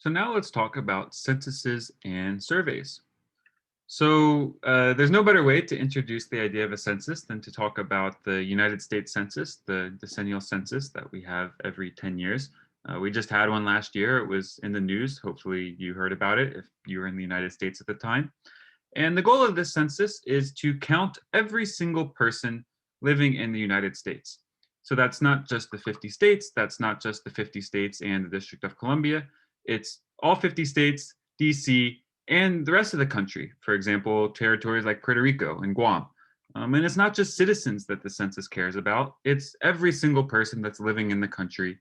So now let's talk about censuses and surveys. There's no better way to introduce the idea of a census than to talk about the United States Census, the decennial census that we have every 10 years. We just had one last year. It was in the news. Hopefully you heard about it if you were in the United States at the time. And the goal of this census is to count every single person living in the United States. So that's not just the 50 states, that's not just the 50 states and the District of Columbia. It's all 50 states, DC, and the rest of the country. For example, territories like Puerto Rico and Guam. And it's not just citizens that the census cares about, it's every single person that's living in the country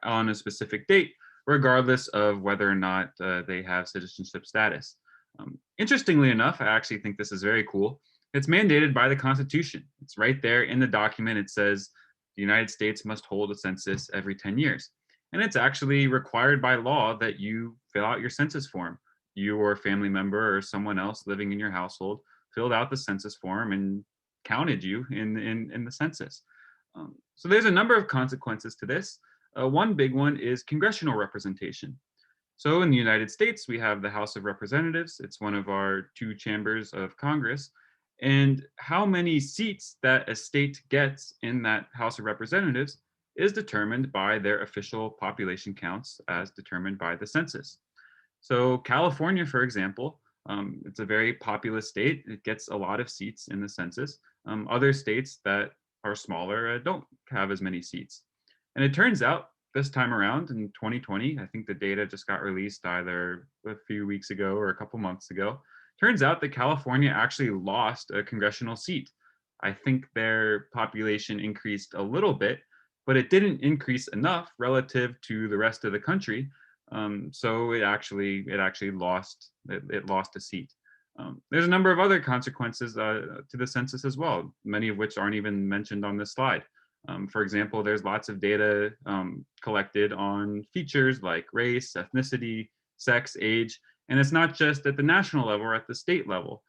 on a specific date, regardless of whether or not they have citizenship status. Interestingly enough, I actually think this is very cool. It's mandated by the Constitution. It's right there in the document. It says the United States must hold a census every 10 years. And it's actually required by law that you fill out your census form. You or a family member or someone else living in your household filled out the census form and counted you in the census. So there's a number of consequences to this. One big one is congressional representation. So in the United States, we have the House of Representatives. It's one of our two chambers of Congress. And how many seats that a state gets in that House of Representatives is determined by their official population counts as determined by the census. So California, for example, it's a very populous state. It gets a lot of seats in the census. Other states that are smaller don't have as many seats. And it turns out this time around in 2020, I think the data just got released either a few weeks ago or a couple months ago. Turns out that California actually lost a congressional seat. I think their population increased a little bit, but it didn't increase enough relative to the rest of the country. So it actually lost a seat. There's a number of other consequences to the census as well, many of which aren't even mentioned on this slide. For example, there's lots of data collected on features like race, ethnicity, sex, age, and it's not just at the national level or at the state level.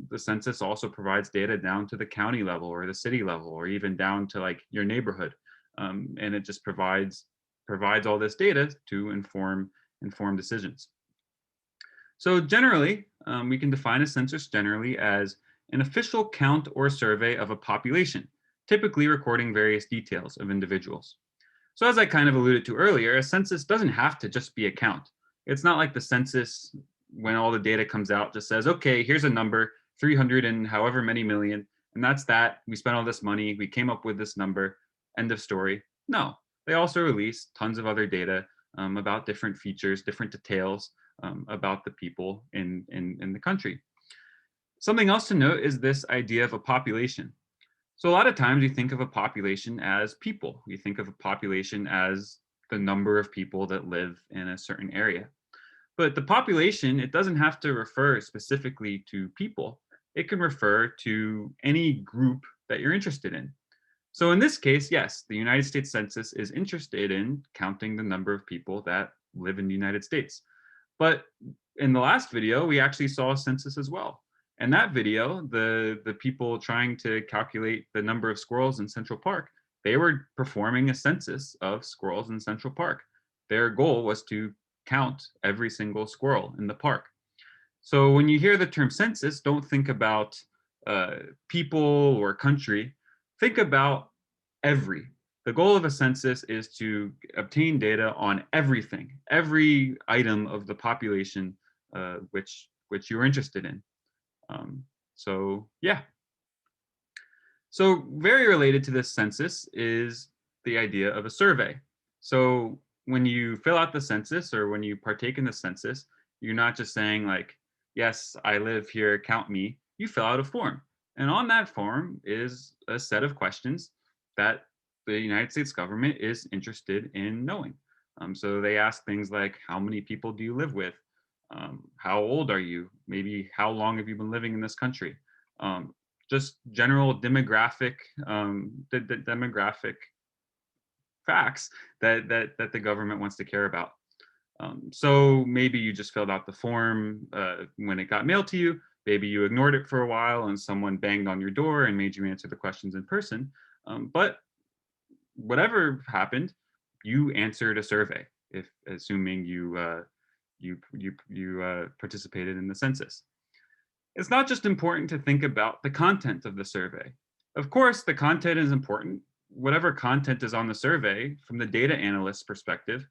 The census also provides data down to the county level or the city level or even down to like your neighborhood. And it just provides all this data to inform decisions. So generally, we can define a census generally as an official count or survey of a population, typically recording various details of individuals. So as I kind of alluded to earlier, a census doesn't have to just be a count. It's not like the census, when all the data comes out, just says, okay, here's a number, 300 and however many million, and that's that. We spent all this money, we came up with this number, end of story. No, they also release tons of other data about different features, different details about the people in the country. Something else to note is this idea of a population. So a lot of times you think of a population as people. You think of a population as the number of people that live in a certain area. But the population, it doesn't have to refer specifically to people. It can refer to any group that you're interested in. So in this case, yes, the United States Census is interested in counting the number of people that live in the United States. But in the last video, we actually saw a census as well. In that video, the people trying to calculate the number of squirrels in Central Park, they were performing a census of squirrels in Central Park. Their goal was to count every single squirrel in the park. So when you hear the term census, don't think about people or country. Think about every. The goal of a census is to obtain data on everything, every item of the population which you're interested in. Yeah. So very related to this census is the idea of a survey. So when you fill out the census or when you partake in the census, you're not just saying like, yes, I live here, count me. You fill out a form. And on that form is a set of questions that the United States government is interested in knowing. So they ask things like, how many people do you live with? How old are you? Maybe how long have you been living in this country? Just general demographic demographic facts that the government wants to care about. So maybe you just filled out the form when it got mailed to you. Maybe you ignored it for a while and someone banged on your door and made you answer the questions in person. But whatever happened, you answered a survey. if assuming you participated in the census. It's not just important to think about the content of the survey. Of course, the content is important. Whatever content is on the survey, from the data analyst's perspective,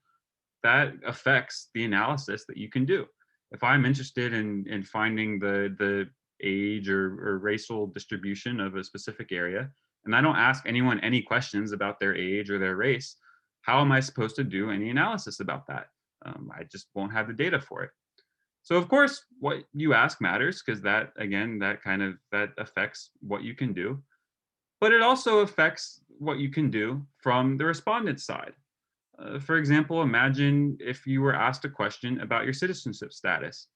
that affects the analysis that you can do. If I'm interested in finding the age or racial distribution of a specific area, and I don't ask anyone any questions about their age or their race, how am I supposed to do any analysis about that? I just won't have the data for it. So of course, what you ask matters, because that, again, that affects what you can do. But it also affects what you can do from the respondent side. For example, imagine if you were asked a question about your citizenship status.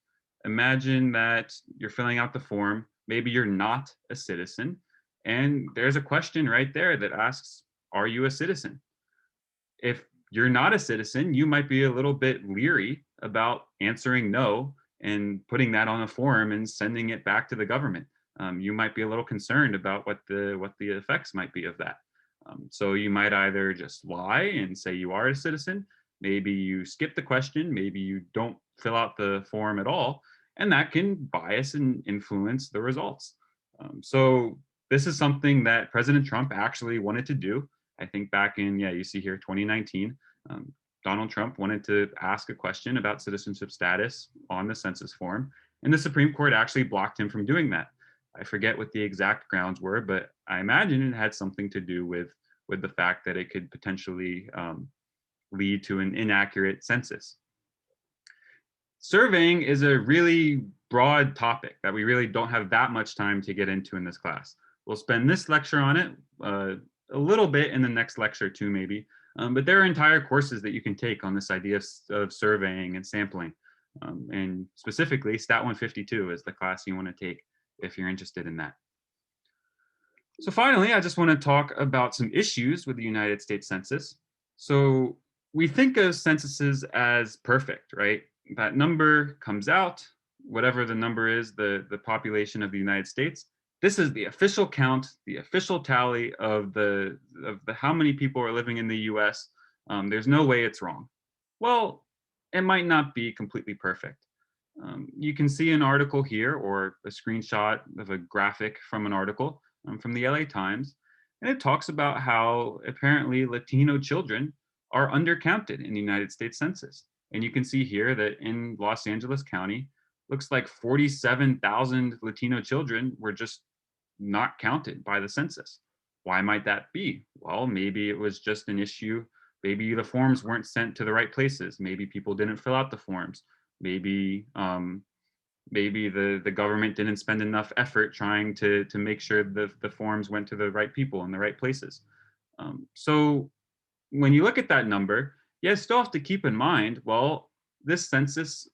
Imagine that you're filling out the form, maybe you're not a citizen, and there's a question right there that asks, are you a citizen? If you're not a citizen, you might be a little bit leery about answering no and putting that on a form and sending it back to the government. You might be a little concerned about what the effects might be of that. So you might either just lie and say you are a citizen, maybe you skip the question, maybe you don't fill out the form at all, and that can bias and influence the results. So this is something that President Trump actually wanted to do. I think back in, yeah, you see here 2019, Donald Trump wanted to ask a question about citizenship status on the census form, and the Supreme Court actually blocked him from doing that. I forget what the exact grounds were, but I imagine it had something to do with the fact that it could potentially lead to an inaccurate census. Surveying is a really broad topic that we really don't have that much time to get into in this class. We'll spend this lecture on it, a little bit in the next lecture too, maybe. But there are entire courses that you can take on this idea of surveying and sampling. And specifically, Stat 152 is the class you want to take if you're interested in that. So finally, I just want to talk about some issues with the United States Census. So we think of censuses as perfect, right? That number comes out, whatever the number is, the population of the United States. This is the official count, the official tally of the how many people are living in the US. There's no way it's wrong. Well, it might not be completely perfect. You can see an article here or a screenshot of a graphic from an article from the LA Times, and it talks about how apparently Latino children are undercounted in the United States Census. And you can see here that in Los Angeles County, looks like 47,000 Latino children were just not counted by the census. Why might that be? Well, maybe it was just an issue. Maybe the forms weren't sent to the right places. Maybe people didn't fill out the forms. Maybe maybe the government didn't spend enough effort trying to make sure the forms went to the right people in the right places. So when you look at that number, you still have to keep in mind, well, this census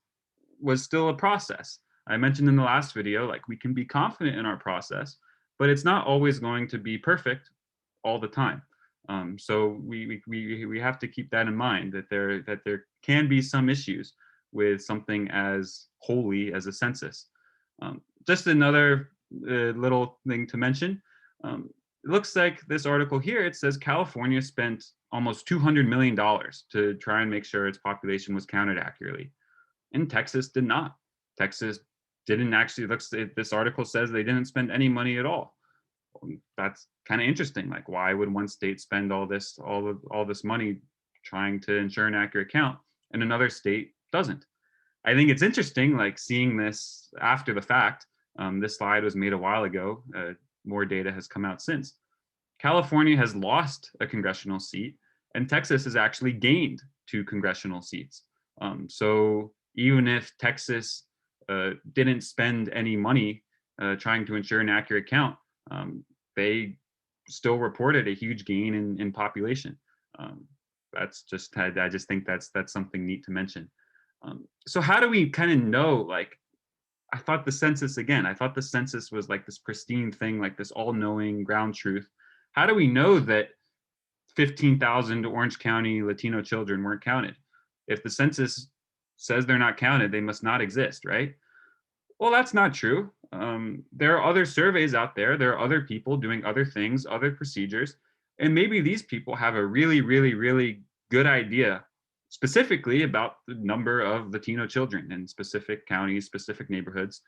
was still a process. I mentioned in the last video, like, we can be confident in our process, but it's not always going to be perfect all the time. So we have to keep that in mind, that there can be some issues with something as holy as a census. Just another little thing to mention. It looks like this article here, it says California spent almost $200 million to try and make sure its population was counted accurately. And Texas did not. Texas didn't actually, this article says they didn't spend any money at all. That's kind of interesting. Like, why would one state spend all this money trying to ensure an accurate count and another state doesn't? I think it's interesting, like, seeing this after the fact. This slide was made a while ago. More data has come out since. California has lost a congressional seat, and Texas has actually gained 2 congressional seats. So even if Texas didn't spend any money trying to ensure an accurate count, they still reported a huge gain in population. That's just, I just think that's something neat to mention. So how do we kind of know, like, I thought the census was like this pristine thing, like this all-knowing ground truth. How do we know that 15,000 Orange County Latino children weren't counted? If the census says they're not counted, they must not exist, right? Well, that's not true. There are other surveys out there. There are other people doing other things, other procedures, and maybe these people have a really, really, really good idea specifically about the number of Latino children in specific counties, specific neighborhoods.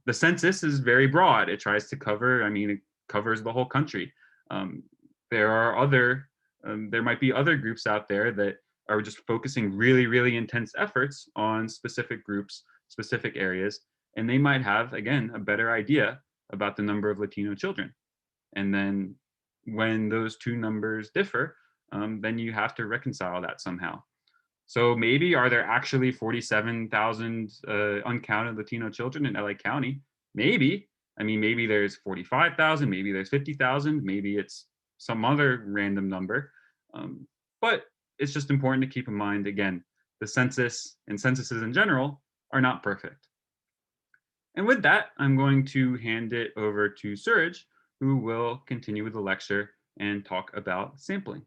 The census is very broad. It tries to cover, I mean, it covers the whole country. Um, there are other, there might be other groups out there that are just focusing really, really intense efforts on specific groups, specific areas, and they might have, again, a better idea about the number of Latino children. And then when those two numbers differ, then you have to reconcile that somehow. So maybe are there actually 47,000 uncounted Latino children in LA County? Maybe. I mean, maybe there's 45,000, maybe there's 50,000, maybe it's some other random number. But it's just important to keep in mind, again, the census and censuses in general are not perfect. And with that, I'm going to hand it over to Suraj, who will continue with the lecture and talk about sampling.